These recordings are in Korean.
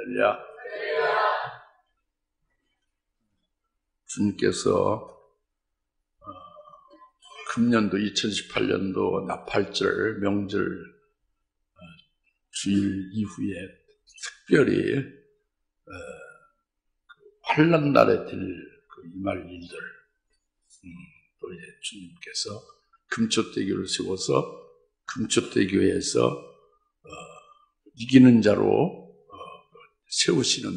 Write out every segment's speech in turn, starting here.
할렐루야. 주님께서 금년도 2018년도 나팔절 명절 주일 이후에 특별히 환난 날에 임할 일들, 또 이제 주님께서 금초대교를 세워서 금초대교에서 이기는 자로 세우시는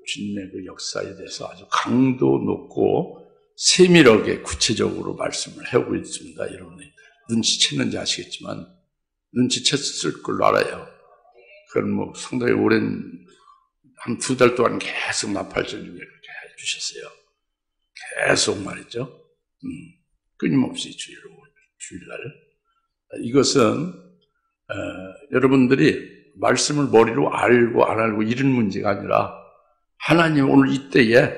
주님의 그 역사에 대해서 아주 강도 높고 세밀하게 구체적으로 말씀을 해오고 있습니다. 여러분이 눈치챘는지 아시겠지만 눈치챘을 걸로 알아요. 그건 뭐 상당히 오랜 한 2달 동안 계속 나팔절 중에 그렇게 해주셨어요. 계속 말이죠. 끊임없이 주일날. 이것은 여러분들이 말씀을 머리로 알고 안 알고 이런 문제가 아니라 하나님 오늘 이때에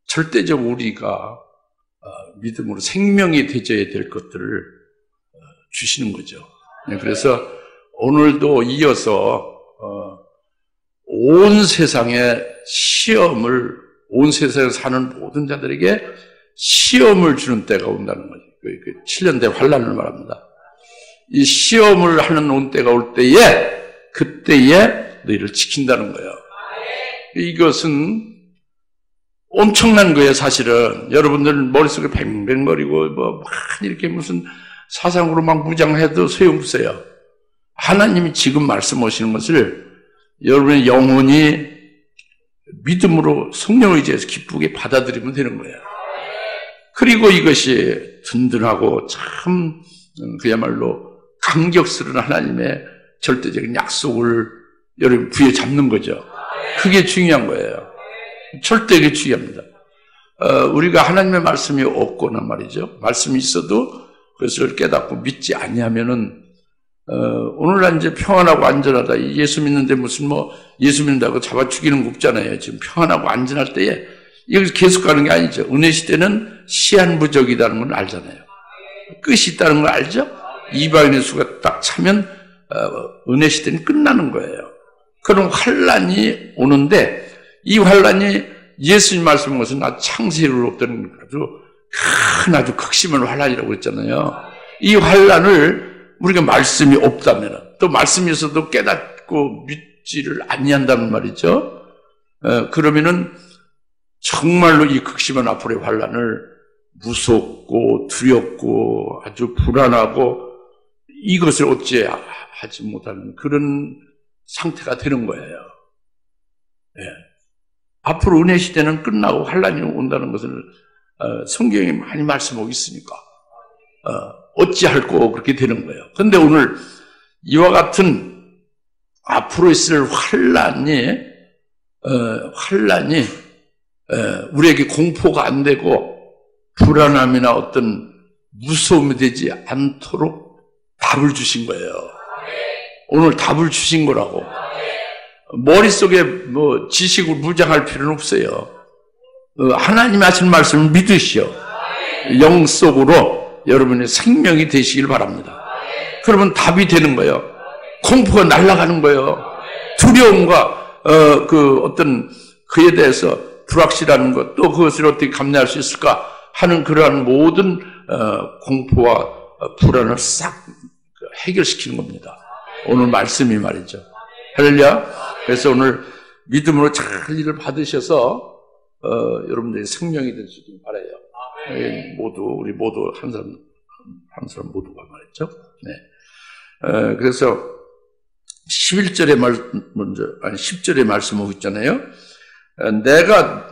절대적 우리가 믿음으로 생명이 되져야 될 것들을 주시는 거죠. 그래서 오늘도 이어서 온 세상에 시험을, 온 세상에 사는 모든 자들에게 시험을 주는 때가 온다는 거죠. 7년대 환난을 말합니다. 이 시험을 하는 온 때가 올 때에 그때에 너희를 지킨다는 거예요. 이것은 엄청난 거예요. 사실은 여러분들 머릿속에 뱅뱅거리고 막 이렇게 무슨 사상으로 막 무장해도 소용없어요. 하나님이 지금 말씀하시는 것을 여러분의 영혼이 믿음으로 성령 의지해서 기쁘게 받아들이면 되는 거예요. 그리고 이것이 든든하고 참 그야말로 감격스러운 하나님의 절대적인 약속을 여러분 부여잡는 거죠. 그게 중요한 거예요. 절대가 중요합니다. 우리가 하나님의 말씀이 없거나 말이죠. 말씀이 있어도 그것을 깨닫고 믿지 아니하면은 오늘날 이제 평안하고 안전하다. 예수 믿는데 무슨 예수 믿는다고 잡아 죽이는 거 없잖아요. 지금 평안하고 안전할 때에 이걸 계속 가는 게 아니죠. 은혜 시대는 시한부적이라는 걸 알잖아요. 끝이 있다는 걸 알죠? 이방인의 수가 딱 차면 은혜 시대는 끝나는 거예요. 그럼 환란이 오는데 이 환란이 예수님 말씀한 것은 창세로부터는 아주 극심한 환란이라고 했잖아요. 이 환란을 우리가 말씀이 없다면 또 말씀이 있어도 깨닫고 믿지를 아니한다는 말이죠. 그러면은 정말로 이 극심한 앞으로의 환란을 무섭고 두렵고 아주 불안하고 이것을 어찌하지 못하는 그런 상태가 되는 거예요. 예. 앞으로 은혜 시대는 끝나고 환란이 온다는 것을 성경에 많이 말씀하고 있으니까 어찌할꼬 그렇게 되는 거예요. 그런데 오늘 이와 같은 앞으로 있을 환란이 우리에게 공포가 안 되고 불안함이나 어떤 무서움이 되지 않도록 답을 주신 거예요. 오늘 답을 주신 거라고. 머릿속에 지식을 무장할 필요는 없어요. 하나님이 하신 말씀을 믿으시오. 영 속으로 여러분의 생명이 되시길 바랍니다. 그러면 답이 되는 거예요. 공포가 날아가는 거예요. 두려움과 어떤 그에 대해서 불확실한 것, 또 그것을 어떻게 감내할 수 있을까 하는 그러한 모든 공포와 불안을 싹 해결시키는 겁니다. 오늘 말씀이 말이죠. 할렐루야. 그래서 오늘 믿음으로 잘 일을 받으셔서 여러분들의 생명이 될 수 있길 바라요. 우리 모두 한 사람 모두가 말이죠. 네. 그래서 11절에 10절에 말씀하고 있잖아요. 내가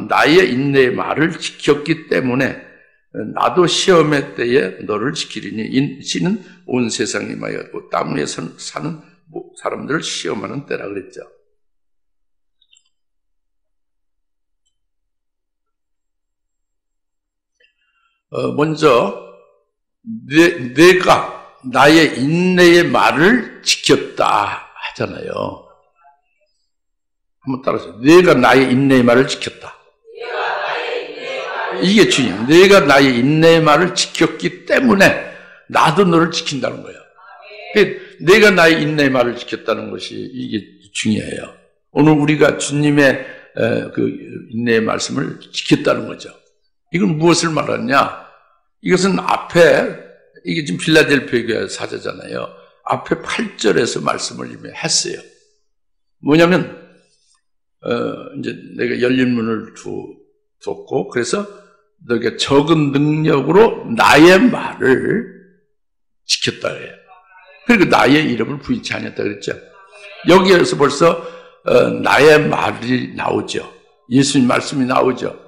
나의 인내의 말을 지켰기 때문에 나도 시험의 때에 너를 지키리니 인치는 온 세상에 임하였고 땅 위에 사는 사람들을 시험하는 때라 그랬죠. 먼저 내가 나의 인내의 말을 지켰다 하잖아요. 한번 따라서 내가 나의 인내의 말을 지켰다. 이게 중요해요. 내가 나의 인내의 말을 지켰기 때문에 나도 너를 지킨다는 거예요. 내가 나의 인내의 말을 지켰다는 것이 이게 중요해요. 오늘 우리가 주님의 그 인내의 말씀을 지켰다는 거죠. 이건 무엇을 말하느냐? 이것은 앞에, 이게 지금 필라델피아 교회 사자잖아요. 앞에 8절에서 말씀을 이미 했어요. 뭐냐면, 이제 내가 열린 문을 뒀고, 그래서 너희가 적은 능력으로 나의 말을 지켰다 해요. 그리고 나의 이름을 부인치 않았다 그랬죠. 여기에서 벌써 나의 말이 나오죠. 예수님 말씀이 나오죠.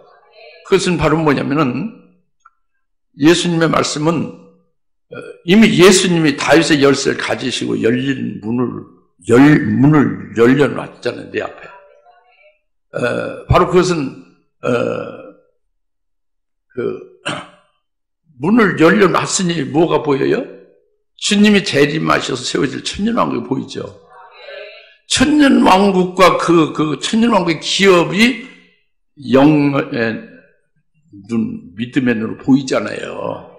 그것은 바로 뭐냐면은 예수님의 말씀은 이미 예수님이 다윗의 열쇠를 가지시고 열린 문을 열려놨잖아요. 내 앞에. 바로 그것은 문을 열려놨으니 뭐가 보여요? 주님이 재림하셔서 세워질 천년왕국이 보이죠. 천년왕국과 그 천년왕국의 기업이 영의 믿음의 눈으로 보이잖아요.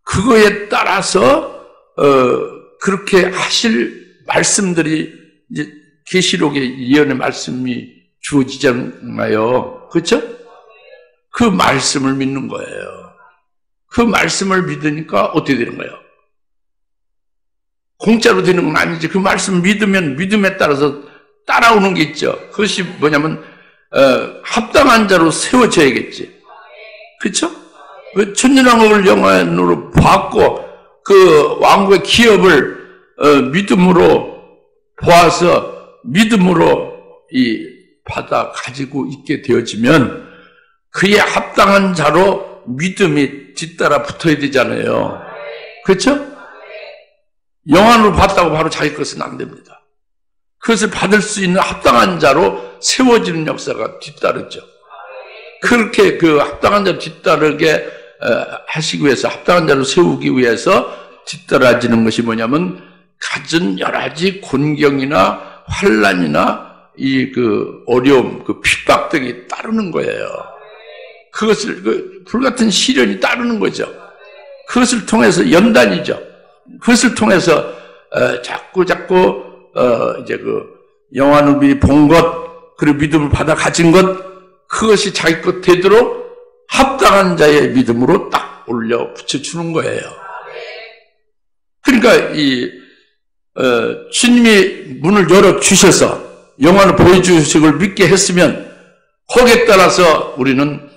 그거에 따라서 그렇게 하실 말씀들이 이제 계시록의 예언의 말씀이 주어지잖아요. 그렇죠? 그 말씀을 믿는 거예요. 그 말씀을 믿으니까 어떻게 되는 거예요? 공짜로 되는 건 아니지. 그 말씀 믿으면 믿음에 따라서 따라오는 게 있죠. 그것이 뭐냐면 합당한 자로 세워져야겠지. 그렇죠? 그 천년왕국을 영원으로 봤고 그 왕국의 기업을 믿음으로 보아서 믿음으로 받아 가지고 있게 되어지면 그에 합당한 자로 믿음이 뒤따라 붙어야 되잖아요. 그렇죠? 영안으로 봤다고 바로 자기 것은 안 됩니다. 그것을 받을 수 있는 합당한 자로 세워지는 역사가 뒤따르죠. 그렇게 그 합당한 자로 뒤따르게 하시기 위해서, 합당한 자로 세우기 위해서 뒤따라지는 것이 뭐냐면 갖은 여러 가지 곤경이나 환난이나 그 어려움, 그 핍박 등이 따르는 거예요. 그것을 불같은 시련이 따르는 거죠. 그것을 통해서 연단이죠. 그것을 통해서 자꾸 이제 그 영화누비 본 것, 그리고 믿음을 받아 가진 것, 그것이 자기 것 되도록 합당한 자의 믿음으로 딱 올려 붙여주는 거예요. 그러니까 주님이 문을 열어 주셔서 영화를 보여주신 걸 믿게 했으면 거기에 따라서 우리는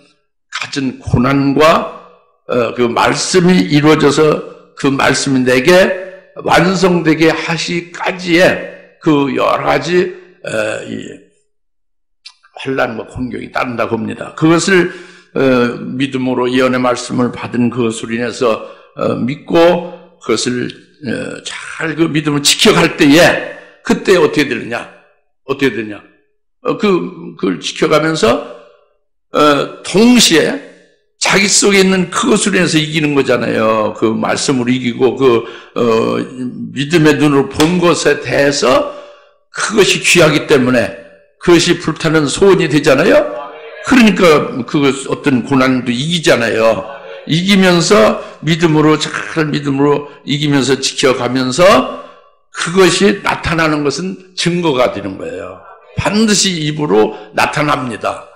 가진 고난과 그 말씀이 이루어져서 그 말씀이 내게 완성되게 하시기까지의 그 여러 가지 환난과 공경이 따른다고 합니다. 그것을 믿음으로 예언의 말씀을 받은 그것으로 인해서 믿고 그것을 잘 그 믿음을 지켜갈 때에 그때 어떻게 되느냐? 그걸 지켜가면서 동시에 자기 속에 있는 그것으로 인해서 이기는 거잖아요. 그 말씀으로 이기고 믿음의 눈으로 본 것에 대해서 그것이 귀하기 때문에 그것이 불타는 소원이 되잖아요. 그러니까 어떤 고난도 이기잖아요. 이기면서 믿음으로 이기면서 지켜가면서 그것이 나타나는 것은 증거가 되는 거예요. 반드시 입으로 나타납니다.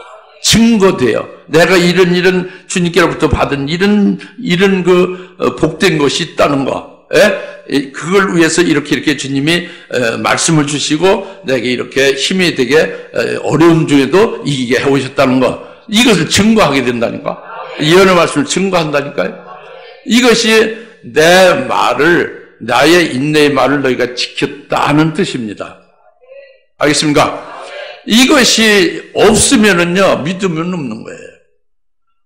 증거돼요. 내가 이런 주님께로부터 받은 이런 복된 것이 있다는 거. 그걸 위해서 이렇게 주님이 말씀을 주시고 내게 이렇게 힘이 되게 어려운 중에도 이기게 해오셨다는 거. 이것을 증거하게 된다니까. 예언의 말씀을 증거한다니까요. 이것이 나의 인내의 말을 너희가 지켰다 하는 뜻입니다. 알겠습니까? 이것이 없으면은요, 믿음은 없는 거예요.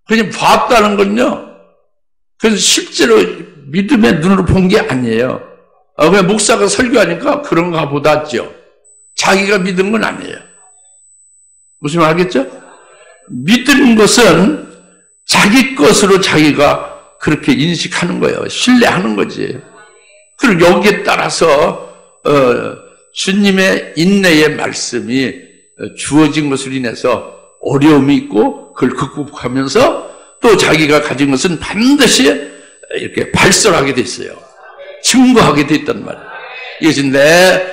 그냥 봤다는 건요, 그래서 실제로 믿음의 눈으로 본 게 아니에요. 그냥 목사가 설교하니까 그런가 보다죠. 자기가 믿은 건 아니에요. 무슨 말 알겠죠? 믿는 것은 자기 것으로 자기가 그렇게 인식하는 거예요. 신뢰하는 거지. 그리고 여기에 따라서 주님의 인내의 말씀이 주어진 것으로 인해서 어려움이 있고 그걸 극복하면서 또 자기가 가진 것은 반드시 이렇게 발설하게 돼 있어요. 증거하게 돼 있단 말이에요. 이것이 내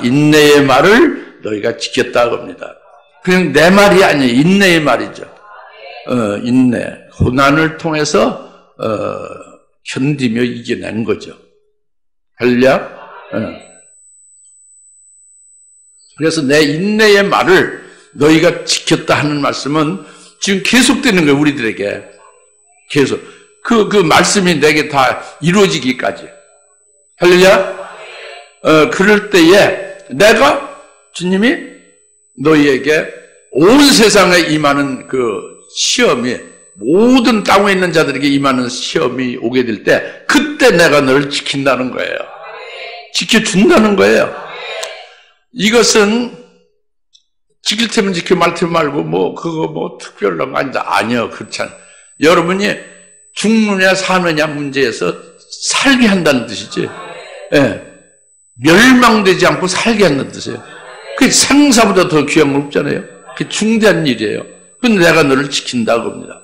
인내의 말을 너희가 지켰다고 합니다. 그냥 내 말이 아니에요. 인내의 말이죠. 인내. 고난을 통해서 견디며 이겨낸 거죠. 할렐루야? 그래서 내 인내의 말을 너희가 지켰다 하는 말씀은 지금 계속되는 거예요. 우리들에게. 계속. 그 말씀이 내게 다 이루어지기까지. 할렐루야? 그럴 때에 내가 주님이 너희에게 온 세상에 임하는 그 시험이 모든 땅에 있는 자들에게 임하는 시험이 오게 될 때 그때 내가 너를 지킨다는 거예요. 지켜준다는 거예요. 이것은 지킬 테면 지켜 말 테면 말고 그거 특별한 거 아니다. 아니요. 그렇지 않아요. 여러분이 죽느냐 사느냐 문제에서 살게 한다는 뜻이지. 예. 멸망되지 않고 살게 한다는 뜻이에요. 그게 생사보다 더 귀한 건 없잖아요. 그게 중대한 일이에요. 근데 내가 너를 지킨다고 합니다.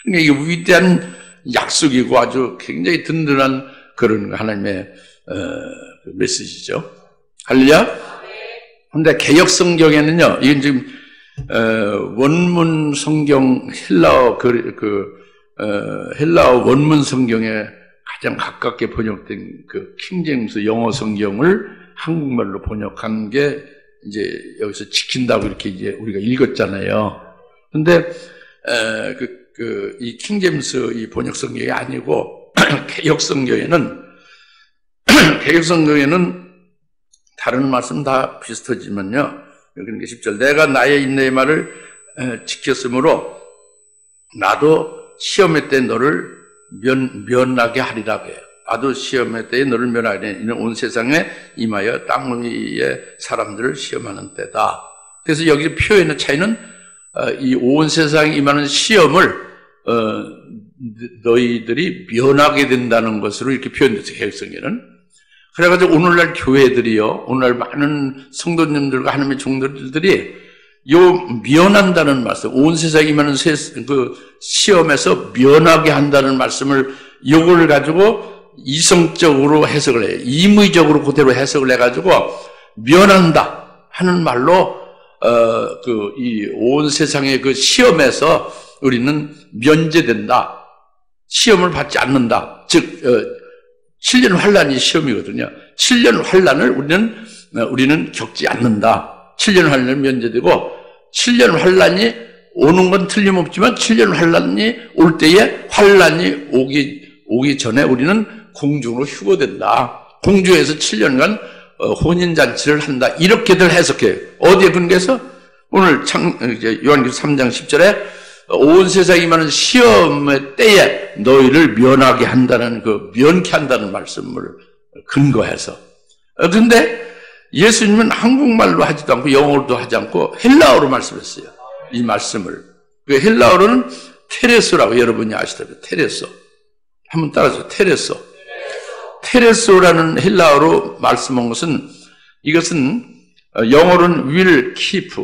그러니까 이게 위대한 약속이고 아주 굉장히 든든한 그런 하나님의 메시지죠. 할렐루야? 근데 개역 성경에는요, 이건 지금 원문 성경 헬라어 원문 성경에 가장 가깝게 번역된 그 킹제임스 영어 성경을 한국말로 번역한 게 이제 여기서 지킨다고 이렇게 이제 우리가 읽었잖아요. 근데 이 킹제임스 이 번역 성경이 아니고 개역 성경에는 다른 말씀 다 비슷하지만요. 여기 10절 내가 나의 인내의 말을 지켰으므로 나도 시험의 때 너를 면하게 하리라고 해요. 나도 시험의 때에 너를 면하게 하리라. 이는 온 세상에 임하여 땅 위의 사람들을 시험하는 때다. 그래서 여기 표현의 차이는 이 온 세상에 임하는 시험을 너희들이 면하게 된다는 것으로 이렇게 표현됐어요. 개혁성에는. 그래가지고 오늘날 교회들이요, 오늘날 많은 성도님들과 하나님의 종들들이 요 면한다는 말씀, 온 세상에 임하는 그 시험에서 면하게 한다는 말씀을 요걸 가지고 이성적으로 해석을 해요. 임의적으로 그대로 해석을 해가지고 면한다 하는 말로 이 온 세상의 그 시험에서 우리는 면제된다. 시험을 받지 않는다. 즉 7년 환란이 시험이거든요. 7년 환란을 우리는 겪지 않는다. 7년 환란을 면제되고 7년 환란이 오는 건 틀림없지만 7년 환란이 올 때에 환란이 오기 전에 우리는 공중으로 휴거된다. 공중에서 7년간 혼인잔치를 한다. 이렇게들 해석해요. 어디에 근거해서? 오늘 요한계시록 3장 10절에 온 세상에 임하는 시험의 때에 너희를 면하게 한다는 면케 한다는 말씀을 근거해서. 그런데 예수님은 한국말로 하지도 않고 영어로도 하지 않고 헬라어로 말씀했어요. 이 말씀을. 그 헬라어로는 테레소라고 여러분이 아시다시피 테레소. 한번 따라서 테레소. 테레소라는 헬라어로 말씀한 것은 이것은 영어로는 will keep,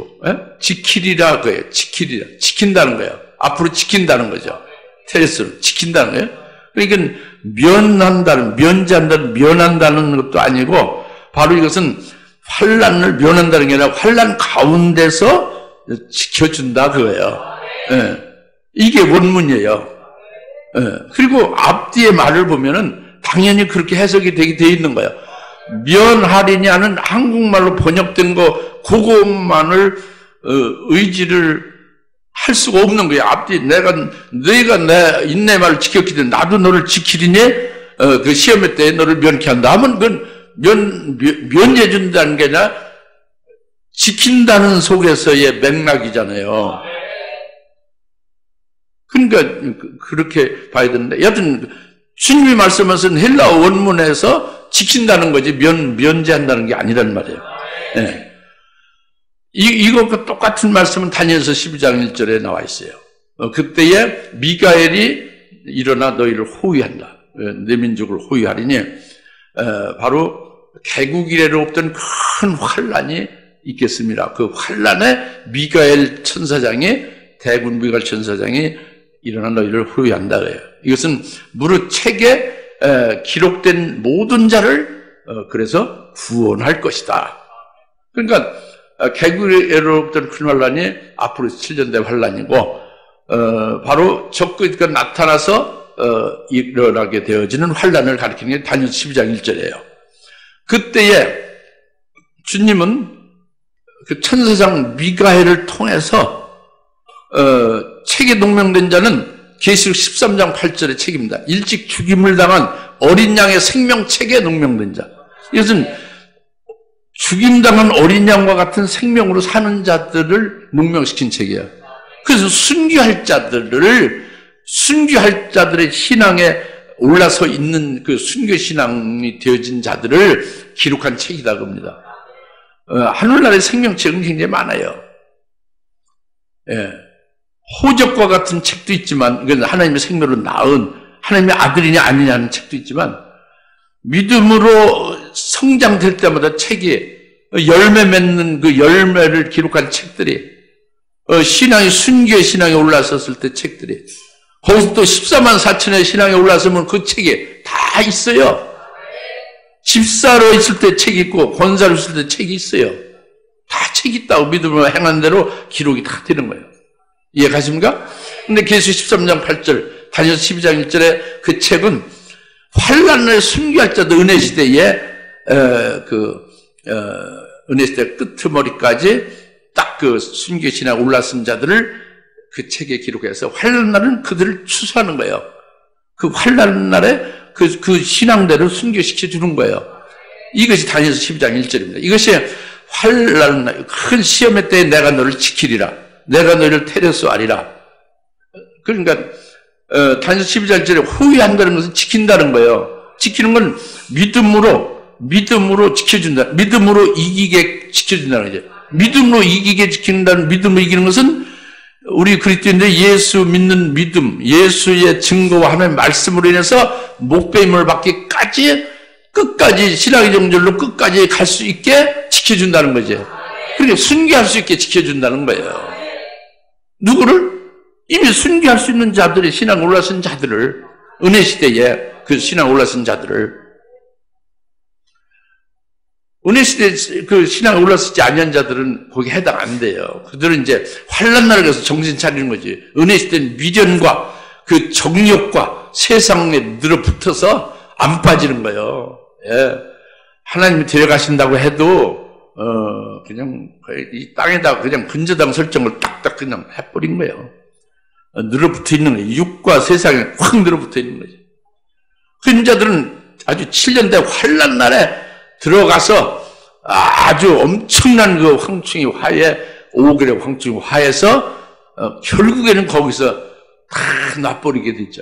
지키리라 그예요. 지킨다는 거예요. 앞으로 지킨다는 거죠. 테레스는 지킨다는 거예요. 그러니까 면한다는 것도 아니고 바로 이것은 환란을 면한다는 게 아니라 환란 가운데서 지켜준다 그거예요. 예. 이게 원문이에요. 예. 그리고 앞뒤의 말을 보면은 당연히 그렇게 해석이 되게 돼 있는 거예요. 면하리냐는 한국말로 번역된 거 그것만을 의지를 할 수가 없는 거예요. 앞뒤 너희가 내 인내 말을 지켰기 때문에 나도 너를 지키리니 그 시험의 때에 너를 면케 한다 하면 그건 면해 준다는 게 아니라 지킨다는 속에서의 맥락이잖아요. 그러니까 그렇게 봐야 되는데 여하튼 주님이 말씀하신 헬라어 원문에서 지킨다는 거지 면제한다는 게 아니란 말이에요. 네. 이것과 똑같은 말씀은 다니엘서 12장 1절에 나와 있어요. 그때에 미가엘이 일어나 너희를 호위한다. 내 민족을 호위하리니 바로 개국 이래로 없던 큰 환란이 있겠습니다. 그 환란에 미가엘 천사장이 대군 미가엘 천사장이 일어나 너희를 호위한다 그래요. 이것은 무릇 책에 기록된 모든 자를 그래서 구원할 것이다. 그러니까 개구리로부터 큰 환란이 앞으로 7년 환란이고 바로 적그리스도가 나타나서 일어나게 되어지는 환란을 가리키는 게 다니엘 12장 1절이에요. 그때에 주님은 그 천사장 미가엘을 통해서 책에 농명된 자는 계시록 13장 8절의 책입니다. 일찍 죽임을 당한 어린 양의 생명책에 농명된 자. 이것은 죽임당한 어린 양과 같은 생명으로 사는 자들을 농명시킨 책이에요. 그래서 순교할 자들의 신앙에 올라서 있는 그 순교 신앙이 되어진 자들을 기록한 책이다 겁니다. 하늘나라의 생명책은 굉장히 많아요. 예. 호적과 같은 책도 있지만, 이건 하나님의 생명으로 낳은 하나님의 아들이냐 아니냐는 책도 있지만, 믿음으로 성장될 때마다 책이 열매 맺는 그 열매를 기록한 책들이, 신앙이 순교의 신앙에 올라섰을 때 책들이, 거기서 또 14만 4천의 신앙에 올라서면 그 책이 다 있어요. 집사로 있을 때 책이 있고 권사로 있을 때 책이 있어요. 다 책이 있다고 믿음으로 행한 대로 기록이 다 되는 거예요. 이해 가십니까? 근데 계시록 13장 8절, 다니엘 12장 1절에 그 책은 환란을 순교할 자도 은혜 시대에 은혜 시대 끄트머리까지 딱 그 순교 신앙 올라선 자들을 그 책에 기록해서 환란 날은 그들을 추수하는 거예요. 그 환란 날에 그 신앙대로 순교시켜 주는 거예요. 이것이 다니엘 12장 1절입니다. 이것이 환란 날, 큰 시험의 때에 내가 너를 지키리라. 내가 너를 테려서 아리라. 그러니까 다니엘 12장 1절에 후회한다는 것은 지킨다는 거예요. 지키는 건 믿음으로 지켜준다. 믿음으로 이기게 지켜준다는 거죠. 믿음으로 이기게 지킨다는, 믿음으로 이기는 것은 우리 그리스도인들 예수 믿는 믿음, 예수의 증거와 하나님의 말씀으로 인해서 목배임을 받기까지 끝까지 신앙의 정절로 끝까지 갈 수 있게 지켜준다는 거죠. 그러니까 순교할 수 있게 지켜준다는 거예요. 누구를? 이미 순교할 수 있는 자들이, 신앙 올라선 자들을, 은혜 시대에 그 신앙 올라선 자들을, 은혜 시대 그 신앙 올라서지 아니한 자들은 거기에 해당 안 돼요. 그들은 이제 환란 날에 가서 정신 차리는 거지. 은혜 시대는 미련과 그 정욕과 세상에 늘어붙어서 안 빠지는 거예요. 예. 하나님이 데려가신다고 해도 그냥 이 땅에다 그냥 근저당 설정을 딱딱 그냥 해버린 거예요. 늘어붙어 있는 거예요. 육과 세상에 확 늘어붙어 있는 거죠. 그 자들은 아주 7년대 환란 날에 들어가서 아주 엄청난 그 황충이 화해, 5개월 황충이 화해서 결국에는 거기서 다 놔버리게 되죠.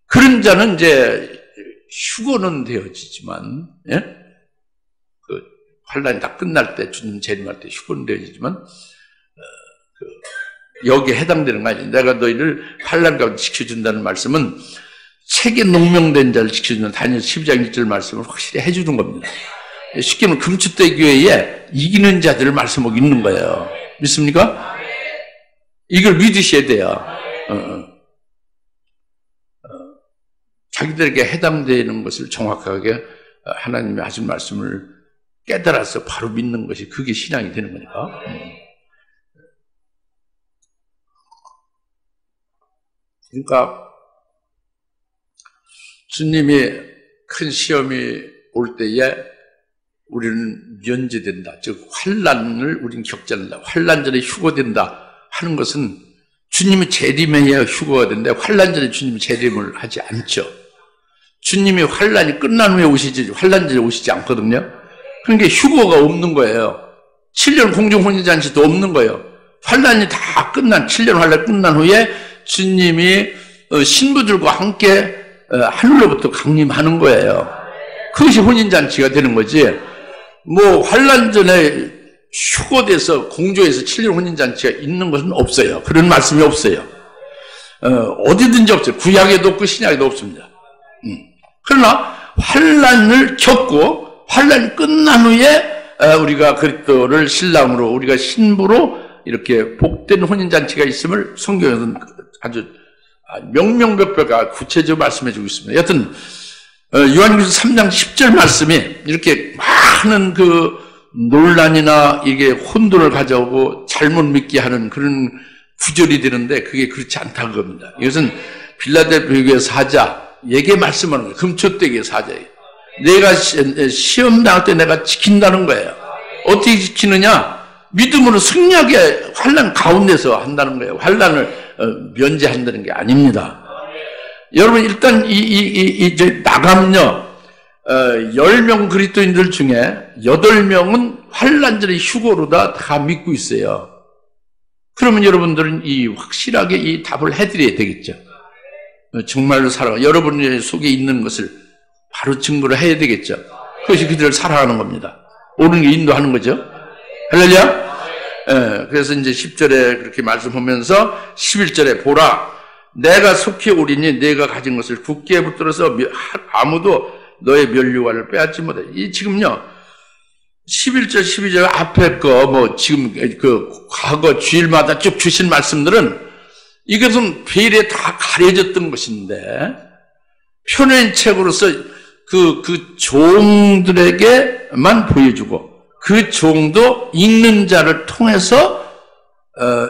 그런 자는 이제 휴거는 되어지지만, 예? 그 환란이 다 끝날 때, 주님 재림할 때 휴거는 되어지지만, 여기에 해당되는 거 아니에요. 내가 너희를 환란 가운데 지켜준다는 말씀은 책에 농명된 자를 지켜주는 다니엘 12장 1절 말씀을 확실히 해주는 겁니다. 쉽게 말하면 금추대 교회에 이기는 자들을 말씀하고 있는 거예요. 믿습니까? 이걸 믿으셔야 돼요. 자기들에게 해당되는 것을 정확하게 하나님의 하신 말씀을 깨달아서 바로 믿는 것이 그게 신앙이 되는 거니까. 그러니까 주님이 큰 시험이 올 때에 우리는 면제된다. 즉 환란을 우리는 겪지 않는다. 환란 전에 휴거된다 하는 것은 주님이 재림해야 휴거가 되는데 환란 전에 주님이 재림을 하지 않죠. 주님이 환란이 끝난 후에 오시지 환란 전에 오시지 않거든요. 그러니까 휴거가 없는 거예요. 7년 공중혼인잔치도 없는 거예요. 환란이 다 끝난 7년 환란 끝난 후에 주님이 신부들과 함께 하늘로부터 강림하는 거예요. 그것이 혼인잔치가 되는 거지. 뭐 환란 전에 휴거돼서 공조에서 7년 혼인잔치가 있는 것은 없어요. 그런 말씀이 없어요. 어디든지 없어요. 구약에도 없고 신약에도 없습니다. 그러나 환란을 겪고 환란이 끝난 후에 우리가 그리스도를 신랑으로 우리가 신부로 이렇게 복된 혼인잔치가 있음을 성경에서는 아주 명명백백하게 구체적으로 말씀해 주고 있습니다. 여하튼 요한계시록 3장 10절 말씀이 이렇게 많은 그 논란이나 이게 혼돈을 가져오고 잘못 믿게 하는 그런 구절이 되는데 그게 그렇지 않다는 겁니다. 이것은 빌라델피아 교회 사자에게 말씀하는 거예요. 금초대교회 사자예요. 내가 시험 당할 때 내가 지킨다는 거예요. 어떻게 지키느냐? 믿음으로 승리하게 환난 가운데서 한다는 거예요. 환난을 면제한다는 게 아닙니다. 여러분 일단 나감녀 10명 그리스도인들 중에 8명은 환난절의 휴거로다 다 믿고 있어요. 그러면 여러분들은 이 확실하게 이 답을 해드려야 되겠죠. 정말로 사랑하 여러분 속에 있는 것을 바로 증거를 해야 되겠죠. 그것이 그들을 사랑하는 겁니다. 옳은 게 인도하는 거죠. 할렐루야. 그래서 이제 10절에 그렇게 말씀하면서 11절에 보라 내가 속히 오리니 내가 가진 것을 굳게 붙들어서 아무도 너의 면류관을 빼앗지 못해. 이 지금요 11절 12절 앞에 거 뭐 지금 그 과거 주일마다 쭉 주신 말씀들은 이것은 베일에 다 가려졌던 것인데 표현책으로서 그 종들에게만 보여주고 그 종도 읽는 자를 통해서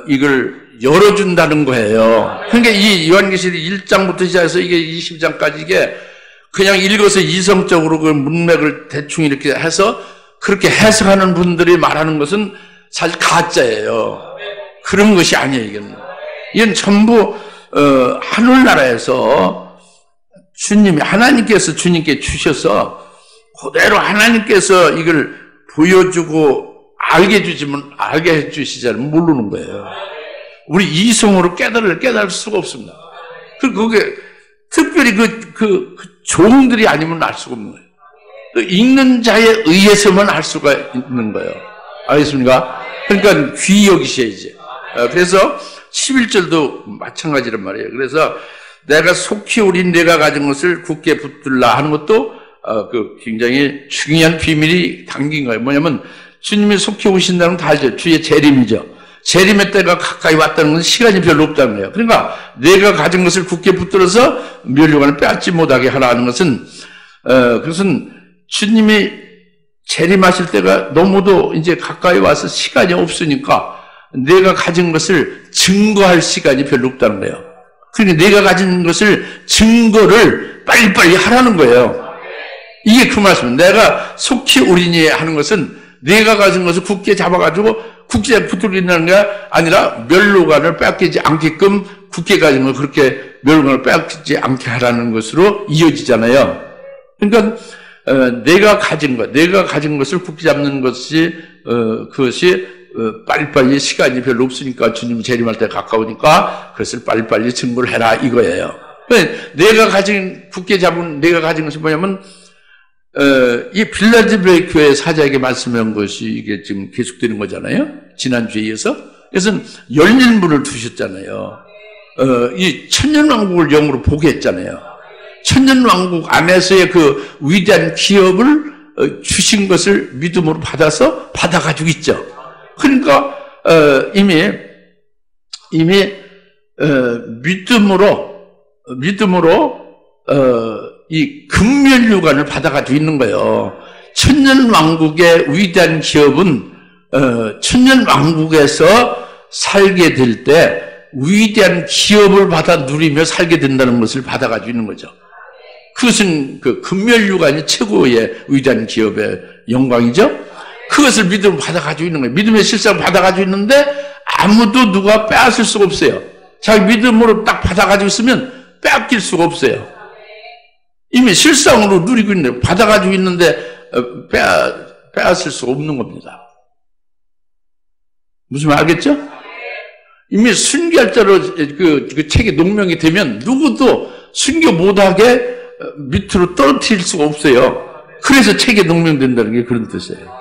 이걸 열어준다는 거예요. 그러니까 이 요한계시록 1장부터 시작해서 이게 20장까지 이게 그냥 읽어서 이성적으로 그 문맥을 대충 이렇게 해서 그렇게 해석하는 분들이 말하는 것은 사실 가짜예요. 그런 것이 아니에요. 이건 전부 하늘나라에서 하나님께서 주님께 주셔서 그대로 하나님께서 이걸 보여주고 알게 해주시자면 모르는 거예요. 우리 이성으로 깨달을 수가 없습니다. 그게 특별히 그 종들이 아니면 알 수가 없는 거예요. 그 읽는 자에 의해서만 알 수가 있는 거예요. 알겠습니까? 그러니까 귀 여기셔야지. 그래서 11절도 마찬가지란 말이에요. 그래서 내가 속히 오린 내가 가진 것을 굳게 붙들라 하는 것도 그 굉장히 중요한 비밀이 담긴 거예요. 뭐냐면 주님이 속히 오신다는 건 다 알죠. 주의 재림이죠. 재림의 때가 가까이 왔다는 건 시간이 별로 없다는 거예요. 그러니까 내가 가진 것을 굳게 붙들어서 면류관을 빼앗지 못하게 하라는 것은 그것은 주님이 재림하실 때가 너무도 이제 가까이 와서 시간이 없으니까 내가 가진 것을 증거할 시간이 별로 없다는 거예요. 그러니까 내가 가진 것을 증거를 빨리빨리 하라는 거예요. 이게 그 말씀입니다. 내가 속히 오리니 하는 것은 내가 가진 것을 굳게 잡아가지고 굳게 붙들린다는 게 아니라 멸류관을 빼앗기지 않게끔 굳게 가진 걸 그렇게 멸류관을 빼앗기지 않게 하라는 것으로 이어지잖아요. 그러니까 내가 가진 것을 굳게 잡는 것이 그것이 빨리빨리 시간이 별로 없으니까 주님 재림할 때 가까우니까 그것을 빨리빨리 증거를 해라 이거예요. 굳게 잡은 내가 가진 것이 뭐냐면 이 빌라델피아 교회 사자에게 말씀한 것이 이게 지금 계속되는 거잖아요. 지난주에 이어서. 그래서 열린 문을 두셨잖아요. 이 천년왕국을 영으로 보게 했잖아요. 천년왕국 안에서의 그 위대한 기업을 주신 것을 믿음으로 받아가지고 있죠. 그러니까 이미 믿음으로 이 금면류관을 받아가지고 있는 거예요. 천년왕국의 위대한 기업은 천년왕국에서 살게 될 때 위대한 기업을 받아 누리며 살게 된다는 것을 받아가지고 있는 거죠. 그것은 그 금면류관이 최고의 위대한 기업의 영광이죠. 그것을 믿음으로 받아가지고 있는 거예요. 믿음의 실상을 받아가지고 있는데 아무도 누가 빼앗을 수가 없어요. 자기 믿음으로 딱 받아가지고 있으면 빼앗길 수가 없어요. 이미 실상으로 누리고 있는데 받아가지고 있는데 빼앗을 수가 없는 겁니다. 무슨 말 알겠죠? 이미 순교할자로 그 책에 농명이 되면 누구도 순교 못하게 밑으로 떨어뜨릴 수가 없어요. 그래서 책에 농명된다는 게 그런 뜻이에요.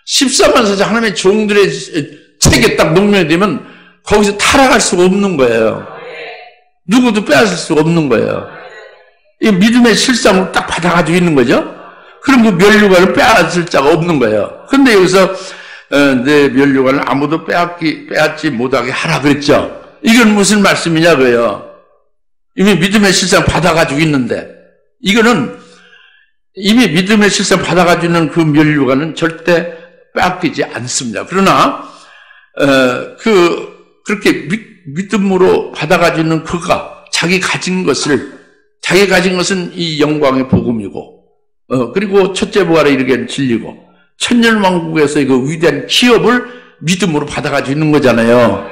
14만 사자 하나님의 종들의 책에 딱 농명이 되면 거기서 타락할 수가 없는 거예요. 누구도 빼앗을 수가 없는 거예요. 이 믿음의 실상으로 딱 받아가지고 있는 거죠. 그럼 그 면류관을 빼앗을 자가 없는 거예요. 그런데 여기서 내 면류관을 아무도 빼앗지 못하게 하라 그랬죠. 이건 무슨 말씀이냐고요. 이미 믿음의 실상 받아가지고 있는데 이거는 이미 믿음의 실상 받아가지고 있는 그 면류관은 절대 빼앗기지 않습니다. 그러나 그렇게 믿음으로 받아가지고 있는 그가 자기 가진 것은 이 영광의 복음이고, 그리고 첫째 부활에 이르게 진리고, 천년왕국에서 그 위대한 기업을 믿음으로 받아가지고 있는 거잖아요.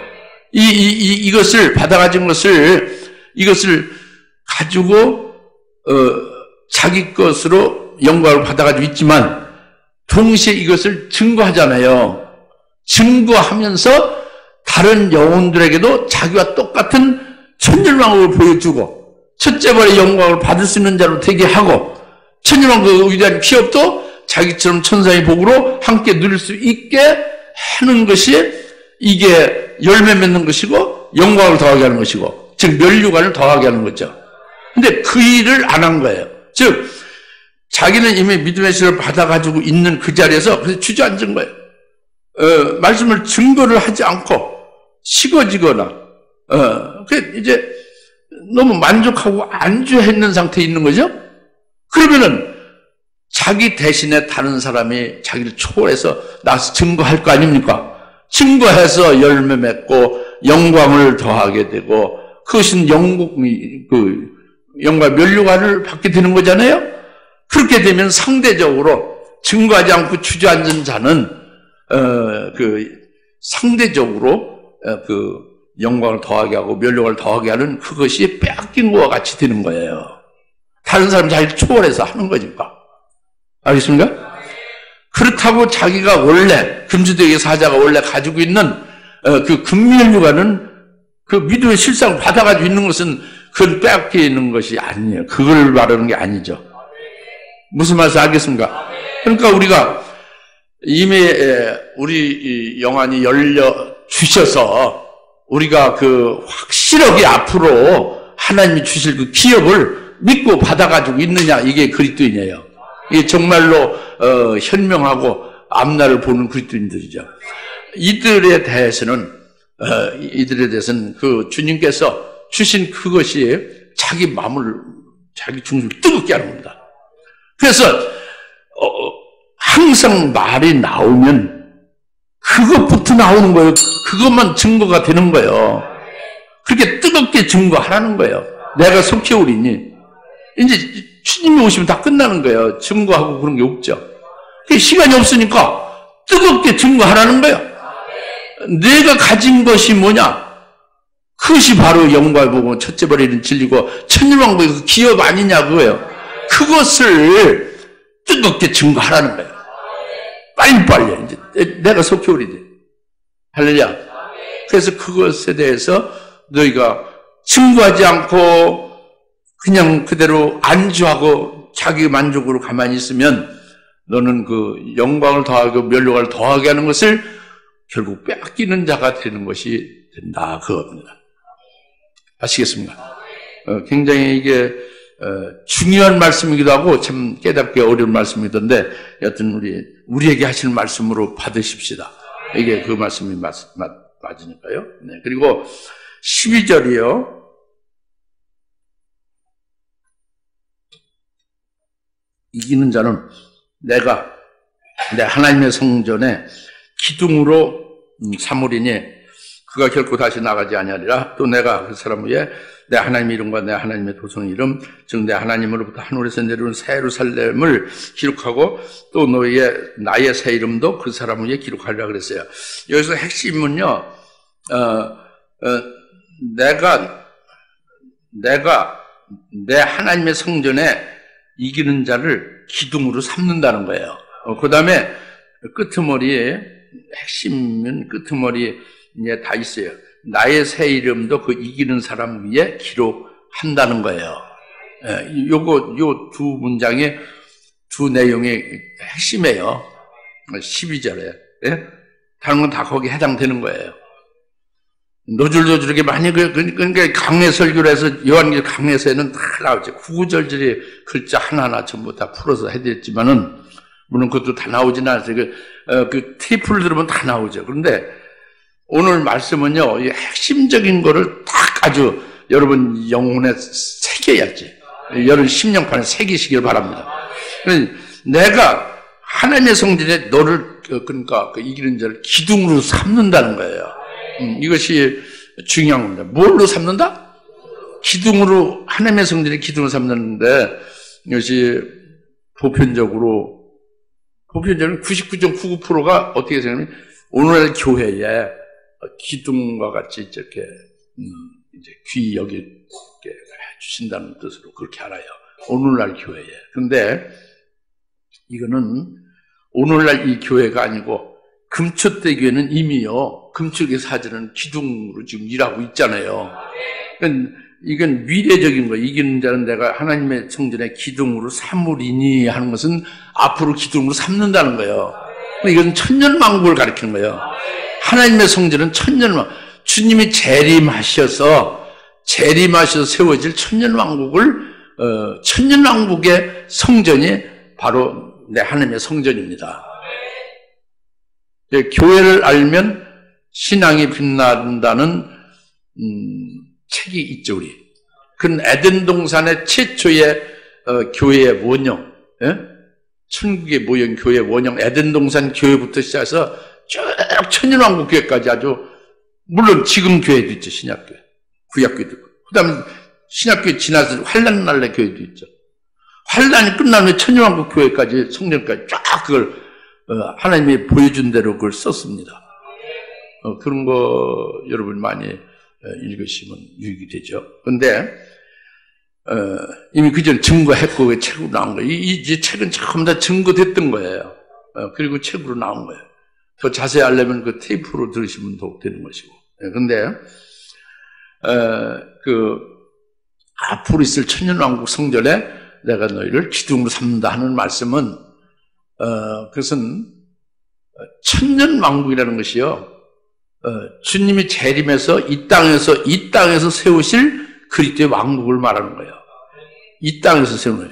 이것을 받아가진 이것을 가지고 자기 것으로 영광을 받아가지고 있지만 동시에 이것을 증거하잖아요. 증거하면서 다른 영혼들에게도 자기와 똑같은 천년왕국을 보여주고 첫째 벌의 영광을 받을 수 있는 자로 되게 하고 천년왕국의 위대한 기업도 자기처럼 천사의 복으로 함께 누릴 수 있게 하는 것이 이게 열매 맺는 것이고 영광을 더하게 하는 것이고, 즉 면류관을 더하게 하는 거죠. 근데 그 일을 안 한 거예요. 즉 자기는 이미 믿음의 실을 받아가지고 있는 그 자리에서 그래서 주저앉은 거예요. 말씀을 증거를 하지 않고 식어지거나 이제 너무 만족하고 안주했는 상태에 있는 거죠. 그러면은 자기 대신에 다른 사람이 자기를 초월해서 나서 증거할 거 아닙니까? 증거해서 열매 맺고 영광을 더하게 되고 그것은 영광 면류관을 받게 되는 거잖아요. 그렇게 되면 상대적으로 증거하지 않고 주저앉은 자는 상대적으로 영광을 더하게 하고 면류관을 더하게 하는 그것이 빼앗긴 것과 같이 되는 거예요. 다른 사람 자기를 초월해서 하는 거니까. 알겠습니까? 그렇다고 자기가 원래 금주대의 사자가 원래 가지고 있는 그 금면류관은 그 믿음의 실상을 받아가지고 있는 것은 그걸 빼앗기는 것이 아니에요. 그걸 말하는 게 아니죠. 무슨 말인지 알겠습니까? 그러니까 우리가 이미 우리 영안이 열려 주셔서 우리가 그 확실하게 앞으로 하나님이 주실 그 기업을 믿고 받아가지고 있느냐, 이게 그리스도인이에요. 이게 정말로 현명하고 앞날을 보는 그리스도인들이죠. 이들에 대해서는 그 주님께서 주신 그것이 자기 마음을, 자기 중심을 뜨겁게 하는 겁니다. 그래서 항상 말이 나오면 그것부터 나오는 거예요. 그것만 증거가 되는 거예요. 그렇게 뜨겁게 증거하라는 거예요. 내가 속히 오리니. 이제 주님이 오시면 다 끝나는 거예요. 증거하고 그런 게 없죠. 시간이 없으니까 뜨겁게 증거하라는 거예요. 내가 가진 것이 뭐냐? 그것이 바로 영광을 보고 첫째 벌이는 진리고 천년왕국의 그 기업 아니냐 그거예요. 그것을 뜨겁게 증거하라는 거예요. 빨리빨리. 이제 내가 속히 오리지. 할렐루야. 그래서 그것에 대해서 너희가 증거하지 않고 그냥 그대로 안주하고 자기 만족으로 가만히 있으면 너는 그 영광을 더하고 면류관을 더하게 하는 것을 결국 빼앗기는 자가 되는 것이 된다 그겁니다. 아시겠습니까? 굉장히 이게 중요한 말씀이기도 하고 참 깨닫기 어려운 말씀이던데 여튼 우리에게 하시는 말씀으로 받으십시다. 이게 그 말씀이 맞으니까요. 네. 그리고 12절이요. 이기는 자는 내가 내 하나님의 성전에 기둥으로 삼으리니 그가 결코 다시 나가지 아니하리라. 또 내가 그 사람 위에 내 하나님의 이름과 내 하나님의 도성 이름 즉 내 하나님으로부터 하늘에서 내려온 새 예루살렘을 기록하고 또 나의 새 이름도 그 사람 위에 기록하리라 그랬어요. 여기서 핵심은요, 내가 내 하나님의 성전에 이기는 자를 기둥으로 삼는다는 거예요. 그 다음에 끄트머리에 핵심은 끄트머리에 다 있어요. 나의 새 이름도 그 이기는 사람 위에 기록한다는 거예요. 요 두 문장의 두 내용의 핵심이에요. 12절에. 다른 건 다 거기에 해당되는 거예요. 노줄노줄하게 많이, 그러니까 강해 설교를 해서, 요한계시록 강해서에는 다 나오죠. 구구절절히 글자 하나하나 전부 다 풀어서 해드렸지만은, 물론 그것도 다 나오진 않았어요. 그 테이프를 들으면 다 나오죠. 그런데 오늘 말씀은요, 이 핵심적인 거를 딱 아주 여러분 영혼에 새겨야지. 여러분 심령판에 새기시길 바랍니다. 내가 하나님의 성전에 너를 그러니까 이기는 자를 기둥으로 삼는다는 거예요. 이것이 중요한 겁니다. 뭘로 삼는다? 기둥으로 하나님의 성전에 기둥으로 삼는데 이것이 보편적으로 99.99%가 어떻게 생각하면 오늘날 교회에 기둥과 같이 이렇게 이제 귀 여기 해주신다는 뜻으로 그렇게 알아요. 오늘날 교회에. 근데 이거는 오늘날 이 교회가 아니고 금초대 교회는 이미요. 금초대 사전은 기둥으로 지금 일하고 있잖아요. 이건 미래적인 거예요. 이기는 자는 내가 하나님의 성전에 기둥으로 삼으리니 하는 것은 앞으로 기둥으로 삼는다는 거예요. 이건 천년왕국을 가리키는 거예요. 하나님의 성전은 천년왕국. 주님이 재림하셔서 세워질 천년왕국을 천년왕국의 성전이 바로 내 하나님의 성전입니다. 교회를 알면 신앙이 빛난다는 책이 있죠, 우리. 그건 에덴 동산의 최초의 교회의 원형, 천국의 모형 교회 원형, 에덴 동산 교회부터 시작해서 쭉 천년왕국 교회까지 아주, 물론 지금 교회도 있죠, 신약교회, 구약교회도 있고. 그 다음에 신약교회 지나서 환란 날의 교회도 있죠. 환란이 끝나면 천년왕국 교회까지, 성전까지 쫙 그걸 하나님이 보여준 대로 그걸 썼습니다. 그런 거 여러분 많이 읽으시면 유익이 되죠. 그런데 이미 그전 증거했고 책으로 나온 거예요. 이 책은 전부 다 증거됐던 거예요. 그리고 책으로 나온 거예요. 더 자세히 알려면 그 테이프로 들으시면 더욱 되는 것이고. 그런데 앞으로 있을 천년왕국 성전에 내가 너희를 기둥으로 삼는다 하는 말씀은 그것은 천년왕국이라는 것이요. 주님이 재림해서 이 땅에서 세우실 그리스도의 왕국을 말하는 거예요. 이 땅에서 세우는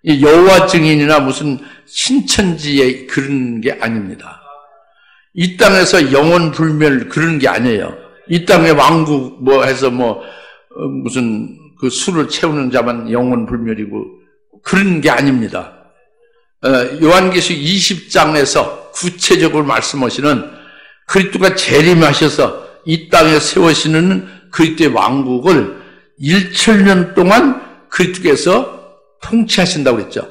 거예요. 여호와 증인이나 무슨 신천지에 그런 게 아닙니다. 이 땅에서 영원 불멸 그런 게 아니에요. 이 땅의 왕국 해서 무슨 그 술을 채우는 자만 영원 불멸이고 그런 게 아닙니다. 요한계시록 20장에서 구체적으로 말씀하시는 그리스도가 재림하셔서 이 땅에 세우시는 그리스도의 왕국을 1000년 동안 그리스도께서 통치하신다고 그랬죠.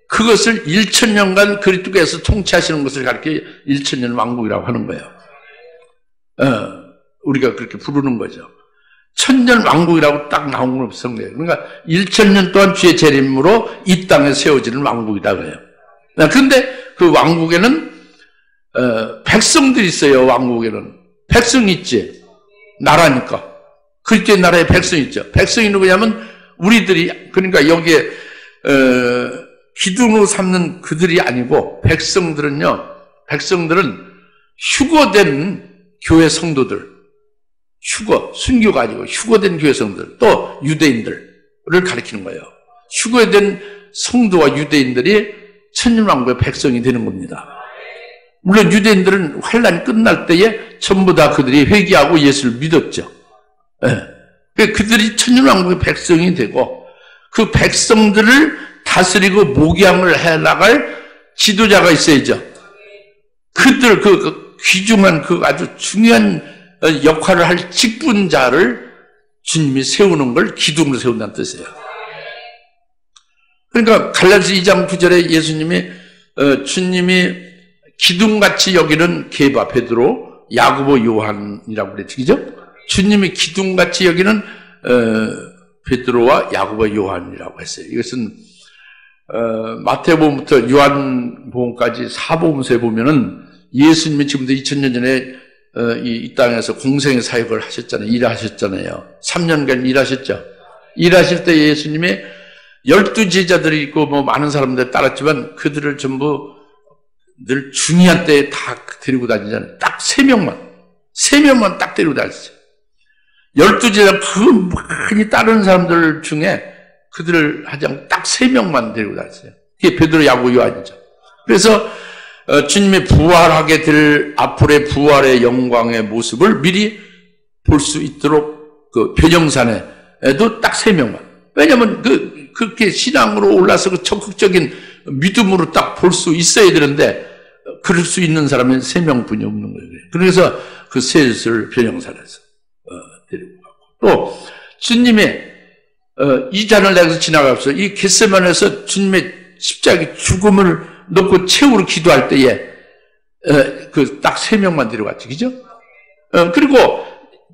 그것을 1000년간 그리스도께서 통치하시는 것을 가리켜 1000년 왕국이라고 하는 거예요. 우리가 그렇게 부르는 거죠. 천년 왕국이라고 딱 나온 건 없는 거예요. 그러니까 1000년 동안 주의 재림으로 이 땅에 세워지는 왕국이다 그래요. 그런데 그 왕국에는 백성들이 있어요. 왕국에는 백성이 있지. 나라니까. 그리스도의 나라에 백성이 있죠. 백성이 누구냐면 우리들이, 그러니까 여기에 기둥으로 삼는 그들이 아니고 백성들은 휴거된 교회 성도들, 순교가 아니고 휴거된 교회 성도들, 또 유대인들을 가리키는 거예요. 휴거된 성도와 유대인들이 천년왕국의 백성이 되는 겁니다. 물론 유대인들은 환란이 끝날 때에 전부 다 그들이 회개하고 예수를 믿었죠. 그들이 천년왕국의 백성이 되고 그 백성들을 다스리고 목양을 해나갈 지도자가 있어야죠. 그들 그 귀중한 그 아주 중요한 역할을 할 직분자를 주님이 세우는 걸 기둥으로 세운다는 뜻이에요. 그러니까 갈라디아서 2장 9절에 예수님이 주님이 기둥같이 여기는 게바, 베드로, 야고보, 요한이라고 그랬죠. 그죠? 주님이 기둥같이 여기는 베드로와 야고보, 요한이라고 했어요. 이것은 마태복음부터 요한복음까지 사복음서에 보면은 예수님이 지금도 2000년 전에 이 땅에서 공생의 사역을 하셨잖아요. 일하셨잖아요. 3년간 일하셨죠. 일하실 때 예수님이 12제자들이 있고 많은 사람들 따랐지만 그들을 전부 늘 중요한 때에 다 데리고 다니잖아요. 딱 3명만 딱 데리고 다녔어요. 12제자 그 많이 따르는 사람들 중에 그들을 하지 않고 딱 3명만 데리고 다녔어요. 그게 베드로, 야고보, 요한이죠. 그래서 주님이 부활하게 될 앞으로의 부활의 영광의 모습을 미리 볼 수 있도록 그 변형산에도 딱 3명만. 왜냐면 그렇게 신앙으로 올라서 그 적극적인 믿음으로 딱 볼 수 있어야 되는데 그럴 수 있는 사람은 3명뿐이 없는 거예요. 그래서 그 셋을 변형사에서 데리고 가고 또 주님이 이 잔을 내가서 지나가서 이 겟세마네에서 주님의 십자가의 죽음을 놓고 최후로 기도할 때에 그 딱 3명만 데려갔지, 그죠? 그리고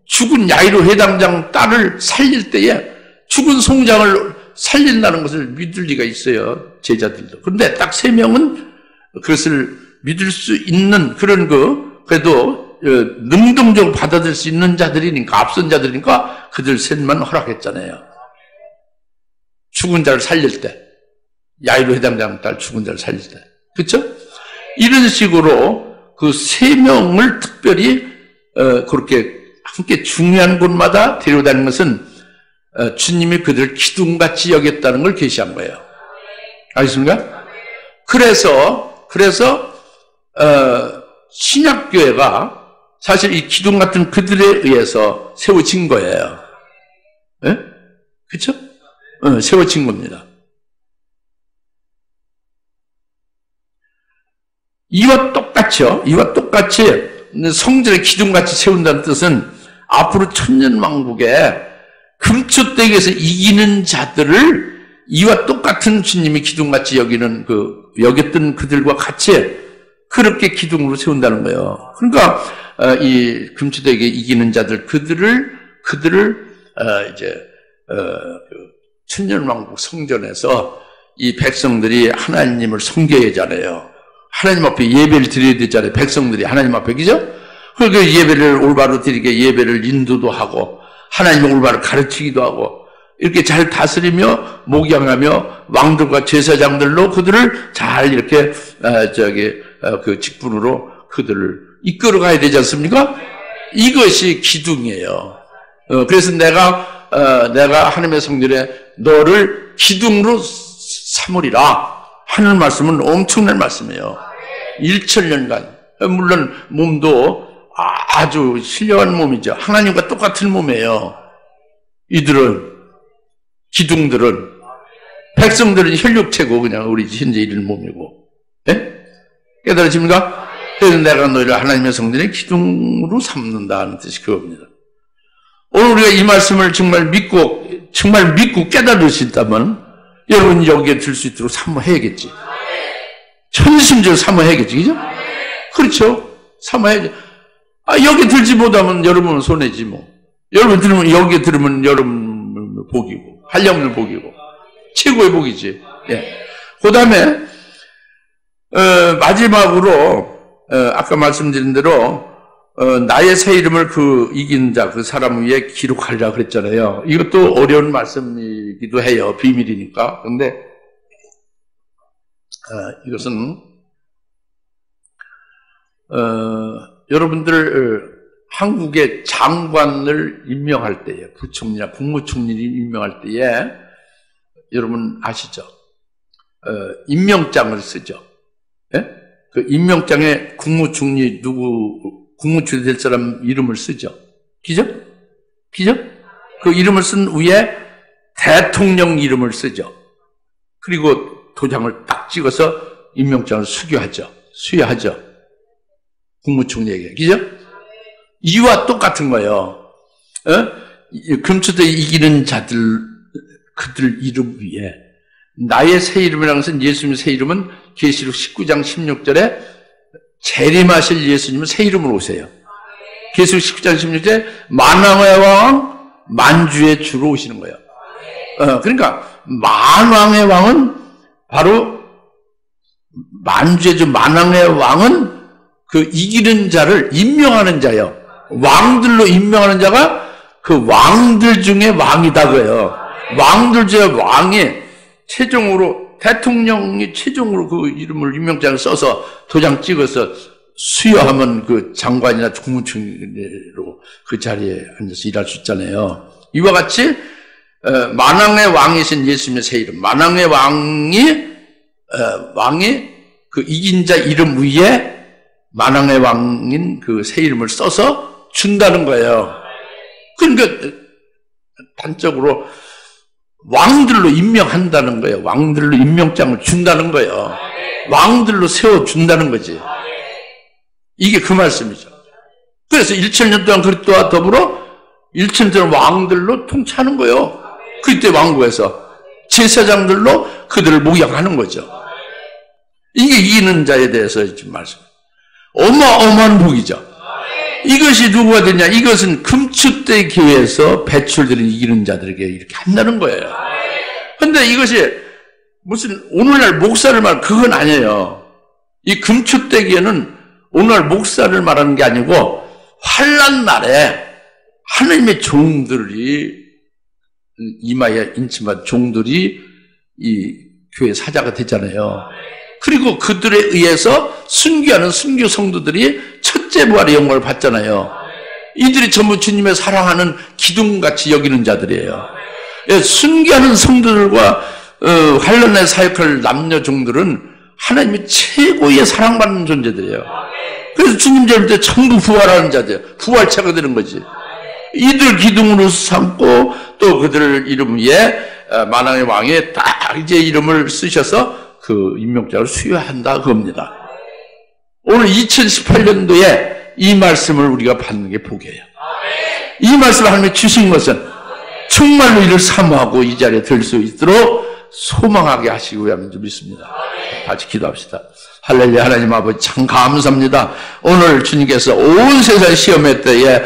죽은 야이로 회당장 딸을 살릴 때에 죽은 송장을 살린다는 것을 믿을 리가 있어요, 제자들도. 그런데 딱 3명은 그것을 믿을 수 있는 그런 그래도 능동적으로 받아들일 수 있는 자들이니까, 앞선 자들이니까 그들 셋만 허락했잖아요. 죽은 자를 살릴 때, 야이로 회당장 딸 죽은 자를 살릴 때, 그렇죠? 이런 식으로 그 3명을 특별히 그렇게 함께 중요한 곳마다 데려다니는 것은 주님이 그들을 기둥같이 여겼다는 걸 계시한 거예요. 알겠습니까? 그래서 신약교회가 사실 이 기둥 같은 그들에 의해서 세워진 거예요. 예? 그렇죠? 세워진 겁니다. 이와 똑같이 성전의 기둥같이 세운다는 뜻은 앞으로 천년왕국에 금초대기에서 이기는 자들을 이와 똑같은 주님이 기둥같이 여겼던 그들과 같이 그렇게 기둥으로 세운다는 거예요. 그러니까 이 금초대기에 이기는 자들 그들을 천년왕국 성전에서 이 백성들이 하나님을 섬겨야 하잖아요. 하나님 앞에 예배를 드려야 되잖아요. 백성들이 하나님 앞에, 그죠? 그러니까 예배를 올바로 드리게 예배를 인도도 하고 하나님의 올바로 가르치기도 하고 이렇게 잘 다스리며 목양하며 왕들과 제사장들로 그들을 잘 이렇게 그 직분으로 그들을 이끌어 가야 되지 않습니까? 이것이 기둥이에요. 그래서 내가 하나님의 성전에 너를 기둥으로 삼으리라 하는 말씀은 엄청난 말씀이에요. 1천년간. 물론 몸도 아주 신령한 몸이죠. 하나님과 똑같은 몸이에요. 이들은, 기둥들은, 백성들은 혈육체고 그냥 우리 현재 이런 몸이고. 예? 깨달으십니까? 그래서 내가 너희를 하나님의 성전의 기둥으로 삼는다는 뜻이 그겁니다. 오늘 우리가 이 말씀을 정말 믿고 깨달을 수 있다면 여러분 여기에 들 수 있도록 사모해야겠지. 천심적으로 사모해야겠지, 그죠? 그렇죠? 사모해야지. 여기 들지 못하면 여러분은 손해지, 뭐. 여러분 들으면, 여기 들으면 여러분 복이고, 한량들 복이고, 최고의 복이지. 예. 그 다음에, 마지막으로, 아까 말씀드린 대로, 나의 새 이름을 이긴 자, 그 사람 위에 기록하리라 그랬잖아요. 이것도 어려운 말씀이기도 해요. 비밀이니까. 그런데, 이것은, 여러분들, 한국의 장관을 임명할 때에, 부총리나 국무총리를 임명할 때에, 여러분 아시죠? 임명장을 쓰죠. 예? 그 임명장에 국무총리 국무총리 될 사람 이름을 쓰죠. 그죠? 그 이름을 쓴 위에 대통령 이름을 쓰죠. 그리고 도장을 딱 찍어서 임명장을 수여하죠. 국무총리에게. 그죠? 이와 똑같은 거예요. 금초대 이기는 자들, 그들 이름 위에 나의 새 이름이라는 것은 예수님의 새 이름은 계시록 19장 16절에 재림하실 예수님은 새 이름으로 오세요. 계시록 19장 16절에 만왕의 왕, 만주의 주로 오시는 거예요. 그러니까 만왕의 왕은 바로 만주의 주 만왕의 왕은 그 이기는 자를 임명하는 자예요. 왕들로 임명하는 자가 그 왕들 중에 왕이다 그래요. 왕들 중에 왕이 대통령이 최종으로 그 이름을 임명장을 써서 도장 찍어서 수여하면 그 장관이나 국무총리로 그 자리에 앉아서 일할 수 있잖아요. 이와 같이 만왕의 왕이신 예수님의 새 이름, 만왕의 왕이 그 이긴 자 이름 위에 만왕의 왕인 그 새 이름을 써서 준다는 거예요. 그러니까 단적으로 왕들로 임명한다는 거예요. 왕들로 임명장을 준다는 거예요. 왕들로 세워준다는 거지. 이게 그 말씀이죠. 그래서 1000년 동안 그리스도와 더불어 1000년 동안 왕들로 통치하는 거예요. 그때 왕국에서 제사장들로 그들을 목양하는 거죠. 이게 이기는 자에 대해서 지금 말씀. 어마어마한 복이죠. 이것이 누구가 되냐? 이것은 금축대 교회에서 배출되는 이기는 자들에게 이렇게 한다는 거예요. 근데 이것이 무슨 오늘날 목사를 그건 아니에요. 이 금축대 교회는 오늘날 목사를 말하는 게 아니고 환난 날에 하나님의 종들이 이마에 인침받은 종들이 이 교회 사자가 됐잖아요. 그리고 그들에 의해서 순교하는 순교 성도들이 첫째 부활의 영광을 받잖아요. 이들이 전부 주님의 사랑하는 기둥같이 여기는 자들이에요. 순교하는 성도들과 환난의 사역할 남녀 종들은 하나님의 최고의 사랑받는 존재들이에요. 그래서 주님 잡을 때 전부 부활하는 자들, 부활체가 되는 거지. 이들 기둥으로 삼고 또 그들 이름 위에 만왕의 왕에 딱 이제 이름을 쓰셔서 그 임명장을 수여한다 그겁니다. 오늘 2018년도에 이 말씀을 우리가 받는 게 복이에요. 이 말씀을 하나님이 주신 것은 정말로 이를 사모하고 이 자리에 들 수 있도록 소망하게 하시기 위함인 줄 믿습니다. 같이 기도합시다. 할렐루야. 하나님 아버지 참 감사합니다. 오늘 주님께서 온 세상 시험할 때에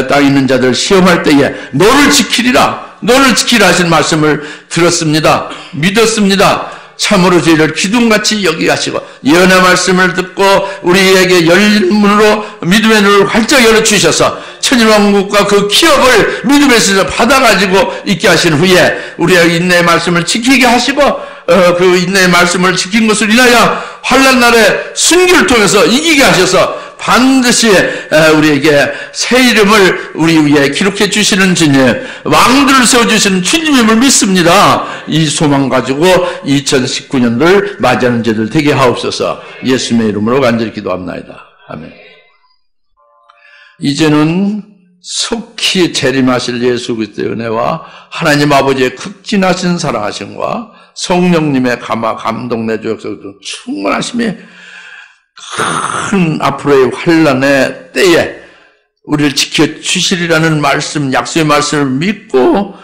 땅에 있는 자들 시험할 때에 너를 지키리라 하신 말씀을 들었습니다. 믿었습니다. 참으로 저희를 기둥같이 여기게 하시고 예언의 말씀을 듣고 우리에게 열린 문으로 믿음의 눈을 활짝 열어주셔서 천일왕국과 그 기업을 믿음에서 받아가지고 있게 하신 후에 우리에게 인내의 말씀을 지키게 하시고 그 인내의 말씀을 지킨 것을 인하여 환난 날에 순교를 통해서 이기게 하셔서 반드시 우리에게 새 이름을 우리 위에 기록해 주시는 주님, 왕들을 세워주시는 주님임을 믿습니다. 이 소망 가지고 2019년을 맞이하는 저들 되게 하옵소서. 예수님의 이름으로 간절히 기도합나이다. 아멘. 이제는 속히 재림하실 예수 그리스도의 은혜와 하나님 아버지의 극진하신 사랑하심과 성령님의 감동 내주 역사도 충만하심이 큰 앞으로의 환난의 때에 우리를 지켜주시리라는 말씀, 약속의 말씀을 믿고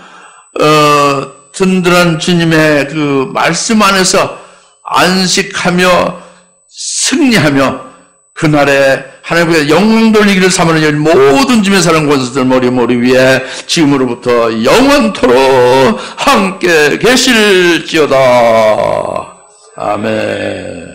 든든한 주님의 그 말씀 안에서 안식하며 승리하며 그날에 하나님께 영광 돌리기를 사모하는 모든 주님의 사랑 권수들 머리 위에 지금으로부터 영원토록 함께 계실지어다. 아멘.